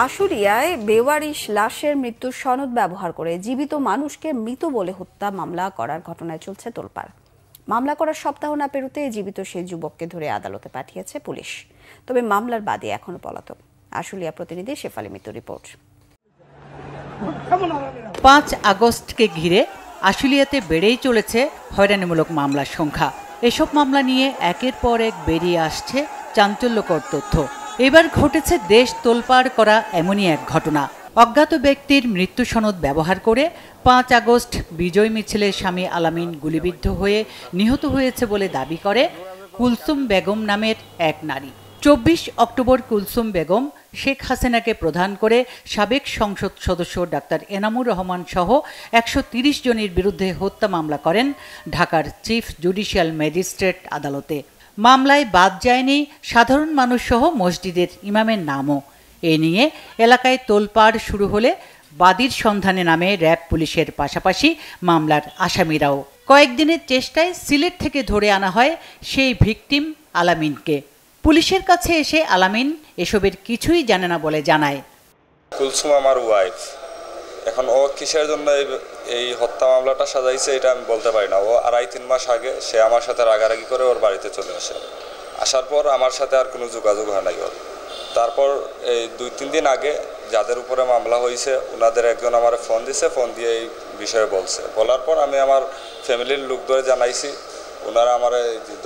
আশুলিয়ায় বেওয়ারিশ লাশের মৃত্যুর সনদ ব্যবহার করে জীবিত মানুষকে মৃত বলে হত্যা মামলা করার ঘটনায় চলছে তোলপাড়। মামলা করার সপ্তাহ না পেরোতে জীবিত সেই যুবককে ধরে আদালতে পাঠিয়েছে পুলিশ। তবে মামলার বাদী এখনো পলাতক। আশুলিয়া প্রতিনিধি শেফালি মিত্তুর রিপোর্ট। 5 আগস্টকে ঘিরে আশুলিয়াতে বেড়েই চলেছে হয়রানিমূলক মামলার সংখ্যা। এসব মামলা নিয়ে একের পর এক বেরিয়ে আসছে চাঞ্চল্যকর তথ্য। এবার ঘটেছে দেশ তোলপাড় করা এমনই এক ঘটনা। অজ্ঞাত ব্যক্তির মৃত্যু সনদ ব্যবহার করে 5 আগস্ট বিজয় মিছিলের স্বামী আলামিন গুলিবিদ্ধ হয়ে নিহত হয়েছে বলে দাবি করে কুলসুম বেগম নামের এক নারী। 24 অক্টোবর কুলসুম বেগম শেখ হাসিনাকে প্রধান করে সাবেক সংসদ সদস্য ডাক্তার এনামুর রহমান সহ 130 জনের বিরুদ্ধে হত্যা মামলা করেন ঢাকার চিফ জুডিশিয়াল ম্যাজিস্ট্রেট আদালতে। মামলায় বাদ যায়নি সাধারণ মানুষ সহ মসজিদের ইমামের নামও। এ নিয়ে এলাকায় তোলপাড় শুরু হলে বাদীর সন্ধানে নামে র্যাব পুলিশের পাশাপাশি মামলার আসামিরাও। কয়েকদিনের চেষ্টায় সিলেট থেকে ধরে আনা হয় সেই ভিকটিম আলামিনকে। পুলিশের কাছে এসে আলামিন এসবের কিছুই জানে না বলে জানায়। কুলসুম আমার ওয়াইফ, এখন ও কিসের জন্য এই হত্যা মামলাটা সাজাইছে এটা আমি বলতে পারি না। ও 2.5-3 মাস আগে সে আমার সাথে রাগারাগি করে ওর বাড়িতে চলে আসে। আসার পর আমার সাথে আর কোনো যোগাযোগ হয় নাই ওর। তারপর এই 2-3 দিন আগে যাদের উপরে মামলা হয়েছে ওনাদের একজন আমার ফোন দিছে, ফোন দিয়ে এই বিষয়ে বলছে। বলার পর আমি আমার ফ্যামিলির লোক ধরে জানাইছি। ওনারা আমার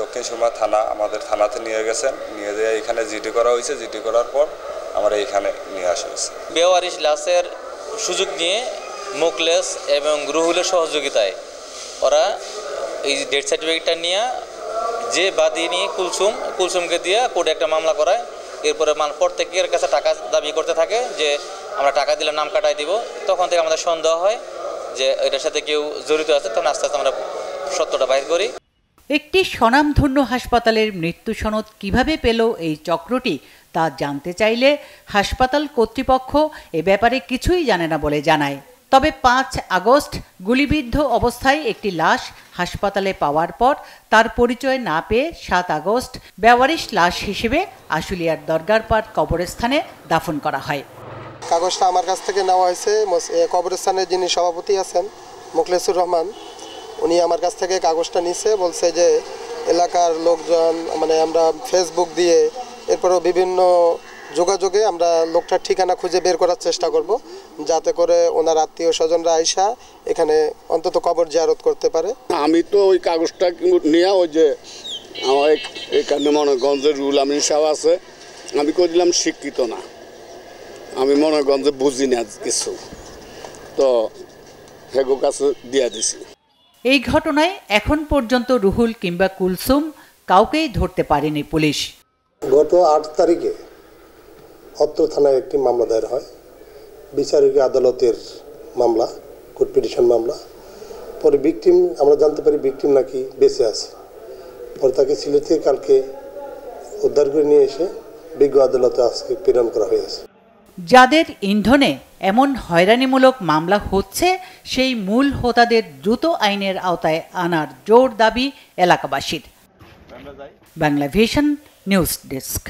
দক্ষিণ সুরমা থানা, আমাদের থানাতে নিয়ে গেছেন। নিয়ে যেয়ে এখানে জিডি করা হয়েছে। জিডি করার পর আমার এইখানে নিয়ে আসা হয়েছে। বেওয়ারিশ লাশের সুযোগ নিয়ে মুকলেস এবং রুহুলের সহযোগিতায় ওরা এই ডেথ সার্টিফিকেটটা নিয়ে যে বাদী নিয়ে কুলসুমকে দিয়ে কোর্টে একটা মামলা করায়। এরপরে প্রত্যেকের কাছে টাকা দাবি করতে থাকে যে আমরা টাকা দিলে নাম কাটাই দিব। তখন থেকে আমাদের সন্দেহ হয় যে এটার সাথে কেউ জড়িত আছে। তখন আস্তে আস্তে আমরা সত্যটা বাইর করি। একটি স্বনামধন্য হাসপাতালের মৃত্যু সনদ কিভাবে পেল এই চক্রটি তা জানতে চাইলে হাসপাতাল কর্তৃপক্ষ এ ব্যাপারে কিছুই জানে না বলে জানায়। তবে 5 আগস্ট গুলিবিদ্ধ অবস্থায় একটি লাশ হাসপাতালে পাওয়ার পর তার পরিচয় না পেয়ে 7 আগস্ট বেওয়ারিশ লাশ হিসেবে আশুলিয়ার দরগারপাড় কবরস্থানে দাফন করা হয়। কাগজটা আমার কাছ থেকে নেওয়া হয়েছে। কবরস্থানের যিনি সভাপতি আছেন মুখলেসুর রহমান, উনি আমার কাছ থেকে কাগজটা নিছে। বলছে যে এলাকার লোকজন মানে আমরা ফেসবুক দিয়ে এরপরও বিভিন্ন যোগাযোগে আমরা লোকটার ঠিকানা খুঁজে বের করার চেষ্টা করব, যাতে করে ওনার আত্মীয় স্বজনরা আইসা এখানে অন্তত কবর জিয়ারত করতে পারে। আমি তো ওই কাগজটা নিয়ে ওই যে আমার এখানে মনোগঞ্জের রুল আমিন সাহেব আছে, আমি কই দিলাম শিক্ষিত না, আমি মনোগঞ্জে বুঝি না কিছু, তো হেগো কাছে দিয়ে দিছি। এই ঘটনায় এখন পর্যন্ত রুহুল কিংবা কুলসুম কাউকেই ধরতে পারেনি পুলিশ। গত 8 তারিখে অত্র থানায় একটি মামলা দায়ের হয়, বিচারিক আদালতের মামলা, কোর্ট পিটিশন মামলা। পরে ভিকটিম আমরা জানতে পারি ভিকটিম নাকি বেঁচে আছে। পরে তাকে সিলেট থেকে কালকে উদ্ধার করে নিয়ে এসে বিজ্ঞ আদালতে আজকে প্রেরণ করা হয়েছে। যাদের ইন্ধনে এমন হয়রানিমূলক মামলা হচ্ছে সেই মূল হোতাদের দ্রুত আইনের আওতায় আনার জোর দাবি এলাকাবাসীর। Bangla vision news desk.